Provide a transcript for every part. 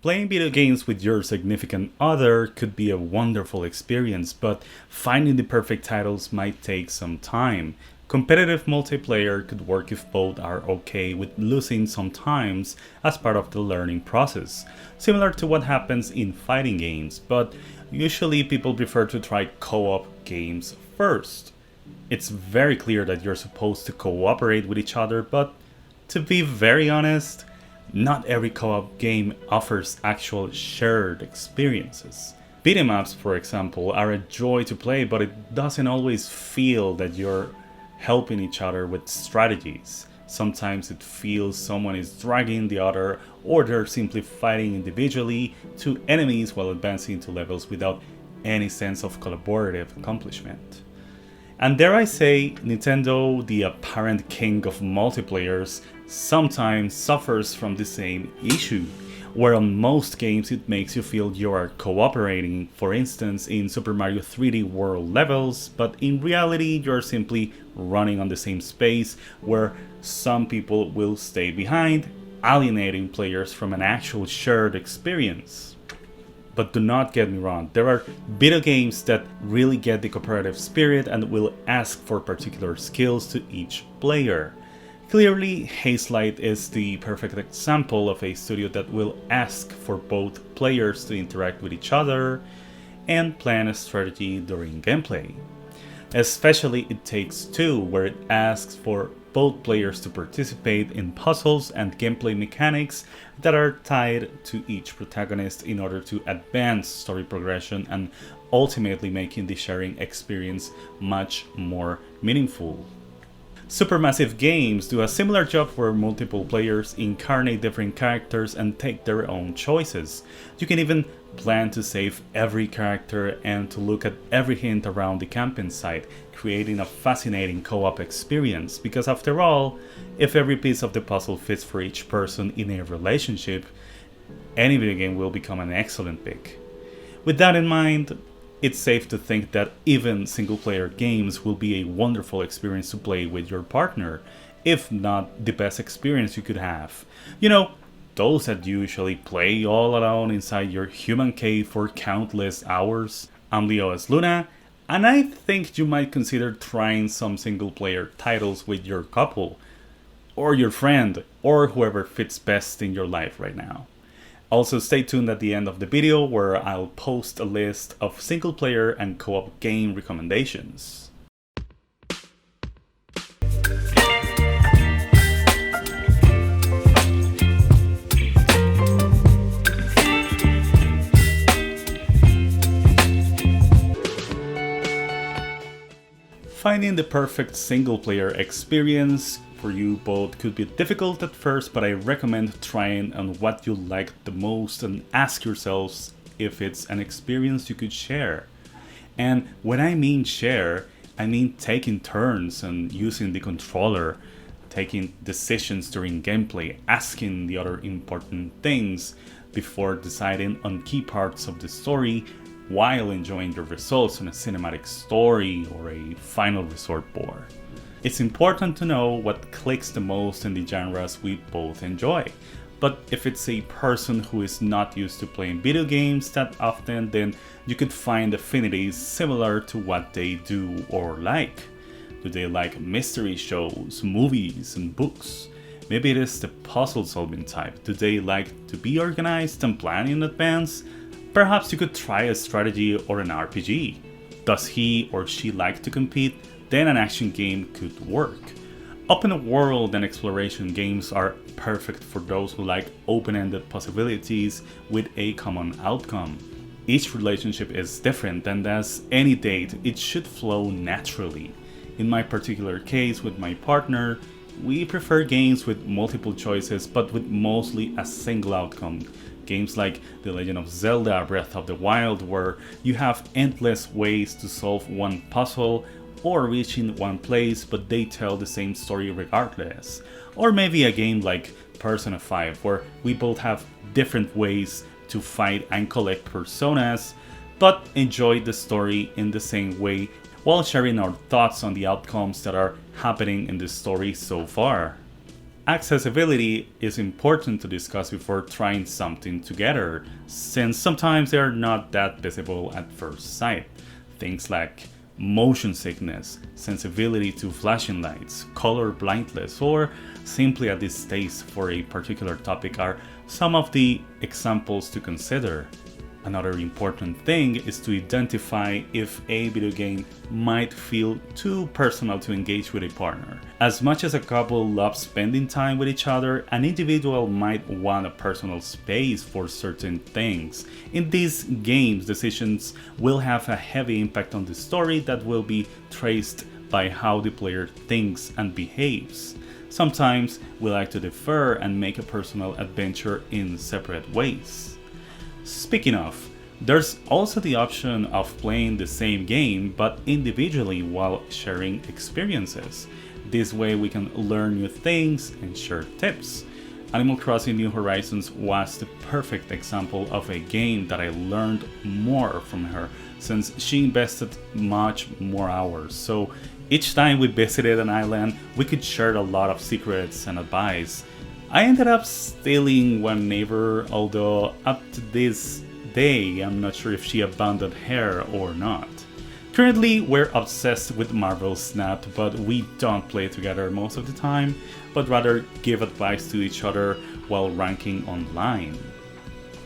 Playing video games with your significant other could be a wonderful experience, but finding the perfect titles might take some time. Competitive multiplayer could work if both are okay with losing sometimes as part of the learning process, similar to what happens in fighting games, but usually people prefer to try co-op games first. It's very clear that you're supposed to cooperate with each other, but to be very honest, not every co-op game offers actual shared experiences. Beat 'em ups, for example, are a joy to play, but it doesn't always feel that you're helping each other with strategies. Sometimes it feels someone is dragging the other, or they're simply fighting individually to enemies while advancing to levels without any sense of collaborative accomplishment. And dare I say, Nintendo, the apparent king of multiplayers, sometimes suffers from the same issue, where on most games it makes you feel you are cooperating, for instance in Super Mario 3D World levels, but in reality you're simply running on the same space where some people will stay behind, alienating players from an actual shared experience. But do not get me wrong, there are video games that really get the cooperative spirit and will ask for particular skills to each player. Clearly, Hazelight is the perfect example of a studio that will ask for both players to interact with each other and plan a strategy during gameplay. Especially It Takes Two, where it asks for both players to participate in puzzles and gameplay mechanics that are tied to each protagonist in order to advance story progression and ultimately making the sharing experience much more meaningful. Supermassive games do a similar job where multiple players incarnate different characters and take their own choices. You can even plan to save every character and to look at every hint around the camping site, creating a fascinating co-op experience, because after all, if every piece of the puzzle fits for each person in a relationship, any video game will become an excellent pick. With that in mind, it's safe to think that even single-player games will be a wonderful experience to play with your partner, if not the best experience you could have. You know, those that usually play all alone inside your human cave for countless hours. I'm Leo as Luna, and I think you might consider trying some single-player titles with your couple, or your friend, or whoever fits best in your life right now. Also stay tuned at the end of the video where I'll post a list of single player and co-op game recommendations. Finding the perfect single player experience for you both could be difficult at first, but I recommend trying on what you like the most and ask yourselves if it's an experience you could share. And when I mean share, I mean taking turns and using the controller, taking decisions during gameplay, asking the other important things before deciding on key parts of the story while enjoying the results on a cinematic story or a final resort board. It's important to know what clicks the most in the genres we both enjoy. But if it's a person who is not used to playing video games that often, then you could find affinities similar to what they do or like. Do they like mystery shows, movies, and books? Maybe it is the puzzle solving type. Do they like to be organized and plan in advance? Perhaps you could try a strategy or an RPG. Does he or she like to compete? Then an action game could work. Open world and exploration games are perfect for those who like open-ended possibilities with a common outcome. Each relationship is different, and as any date, it should flow naturally. In my particular case with my partner, we prefer games with multiple choices but with mostly a single outcome. Games like The Legend of Zelda Breath of the Wild, where you have endless ways to solve one puzzle or reach in one place, but they tell the same story regardless. Or maybe a game like Persona 5, where we both have different ways to fight and collect personas, but enjoy the story in the same way while sharing our thoughts on the outcomes that are happening in the story so far. Accessibility is important to discuss before trying something together, since sometimes they are not that visible at first sight. Things like motion sickness, sensitivity to flashing lights, color blindness, or simply a distaste for a particular topic are some of the examples to consider. Another important thing is to identify if a video game might feel too personal to engage with a partner. As much as a couple loves spending time with each other, an individual might want a personal space for certain things. In these games, decisions will have a heavy impact on the story that will be traced by how the player thinks and behaves. Sometimes we like to defer and make a personal adventure in separate ways. Speaking of, there's also the option of playing the same game but individually while sharing experiences. This way we can learn new things and share tips. Animal Crossing New Horizons was the perfect example of a game that I learned more from her since she invested much more hours. So each time we visited an island, we could share a lot of secrets and advice. I ended up stealing one neighbor, although up to this day I'm not sure if she abandoned her or not. Currently we're obsessed with Marvel Snap, but we don't play together most of the time, but rather give advice to each other while ranking online.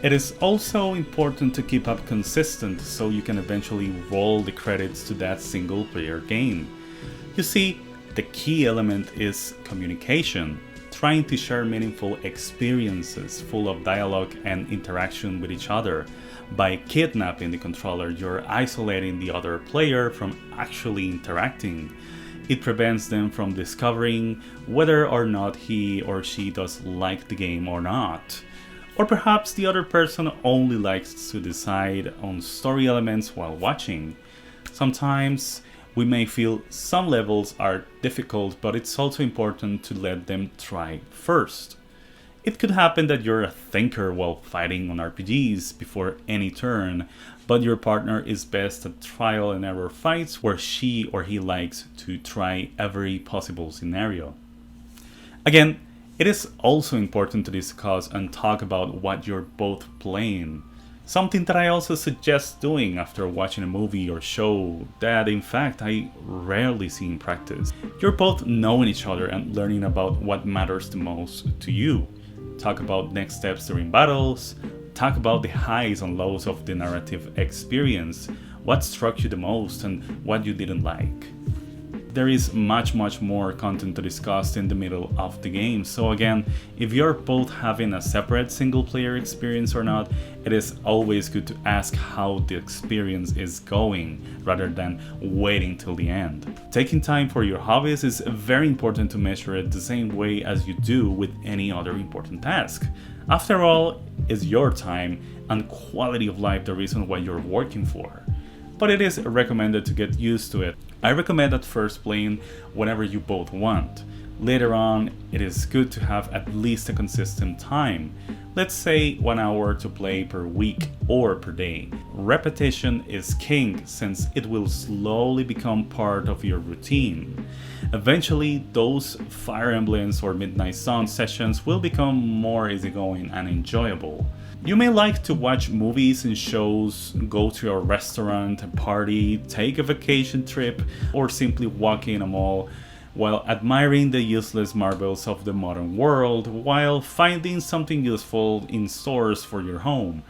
It is also important to keep up consistent so you can eventually roll the credits to that single player game. You see, the key element is communication. Trying to share meaningful experiences full of dialogue and interaction with each other. By kidnapping the controller, you're isolating the other player from actually interacting. It prevents them from discovering whether or not he or she does like the game or not. Or perhaps the other person only likes to decide on story elements while watching. Sometimes we may feel some levels are difficult, but it's also important to let them try first. It could happen that you're a thinker while fighting on RPGs before any turn, but your partner is best at trial and error fights where she or he likes to try every possible scenario. Again, it is also important to discuss and talk about what you're both playing. Something that I also suggest doing after watching a movie or show that in fact I rarely see in practice. You're both knowing each other and learning about what matters the most to you. Talk about next steps during battles, talk about the highs and lows of the narrative experience, what struck you the most and what you didn't like. There is much more content to discuss in the middle of the game, so again, if you're both having a separate single player experience or not, it is always good to ask how the experience is going, rather than waiting till the end. Taking time for your hobbies is very important to measure it the same way as you do with any other important task. After all, it's your time and quality of life the reason why you're working for. But it is recommended to get used to it. I recommend at first playing whenever you both want. Later on, it is good to have at least a consistent time. Let's say 1 hour to play per week or per day. Repetition is king since it will slowly become part of your routine. Eventually, those Fire Emblems or Midnight Sun sessions will become more easygoing and enjoyable. You may like to watch movies and shows, go to a restaurant, a party, take a vacation trip, or simply walk in a mall while admiring the useless marvels of the modern world while finding something useful in stores for your home.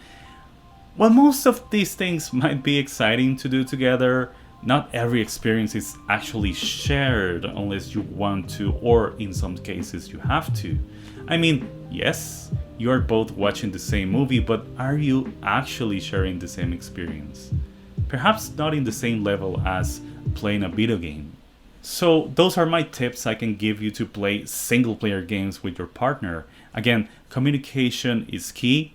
While most of these things might be exciting to do together, not every experience is actually shared unless you want to, or in some cases you have to. I mean, yes, you are both watching the same movie, but are you actually sharing the same experience? Perhaps not in the same level as playing a video game. So those are my tips I can give you to play single player games with your partner. Again, communication is key,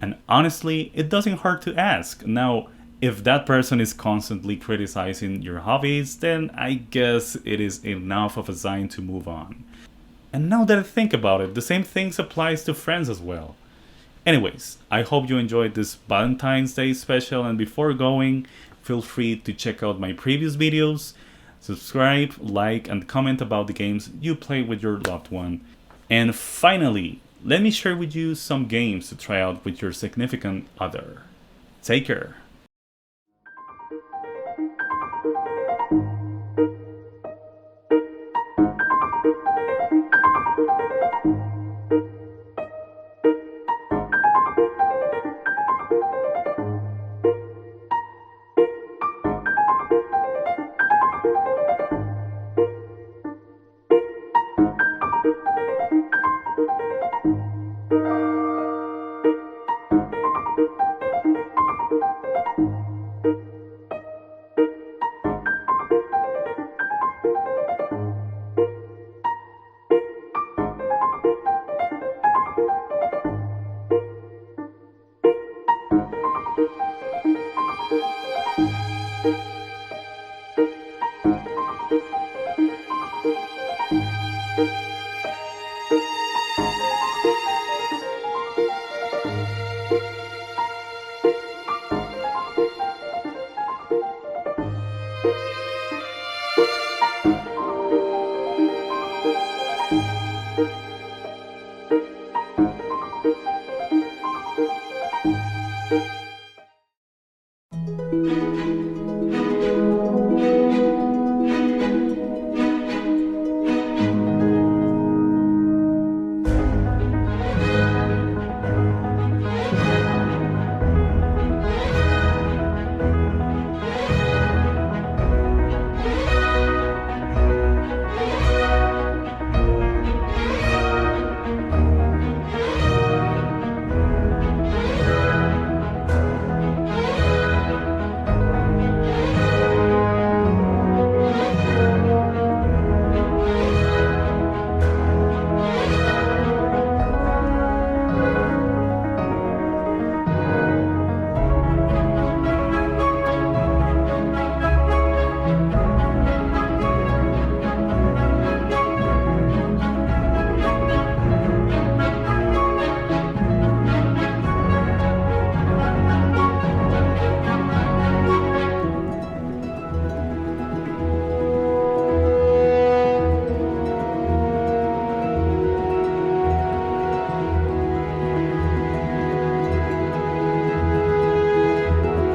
and honestly, it doesn't hurt to ask. Now, if that person is constantly criticizing your hobbies, then I guess it is enough of a sign to move on. And now that I think about it, the same things applies to friends as well. Anyways, I hope you enjoyed this Valentine's Day special, and before going, feel free to check out my previous videos, subscribe, like, and comment about the games you play with your loved one. And finally, let me share with you some games to try out with your significant other. Take care.